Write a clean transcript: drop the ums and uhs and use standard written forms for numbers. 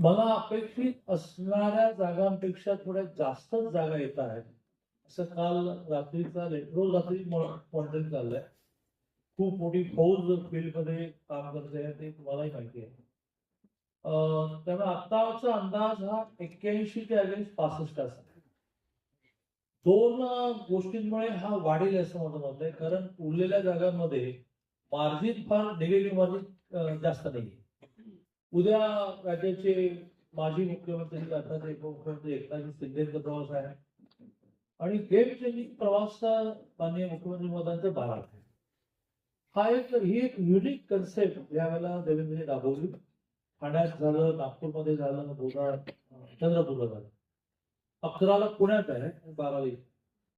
मला अपेक्षित असणाऱ्या जागांपेक्षा थोड्या जास्तच जागा येत आहेत असं काल रात्रीचा रोज रात्री मॉनिटरिंग चाललंय. खूप मोठी फौज फील्डमध्ये काम करते ते तुम्हालाही माहिती आहे. त्यामुळे आत्ताचा अंदाज हा 81 ते अगेन्स्ट 65 असा. दोन गोष्टींमुळे हा वाढेल असं माझं मत आहे. कारण उरलेल्या जागांमध्ये मार्जिन फार निगेटिव्ह मार्जिन जास्त नाही. उद्या राज्याचे माजी मुख्यमंत्री अर्थात उपमुख्यमंत्री एकनाथ शिंदेचा प्रवास आहे आणि गेम चेंजिंग प्रवास माननीय मुख्यमंत्री महोदयांचा 12 आहे. ही एक युनिक कन्सेप्ट यावेळेला देवेंद्रने राबवली. ठाण्यात झालं, नागपूरमध्ये झालं, चंद्रपूरला झालं, 11ला पुण्यात आहे, 12ला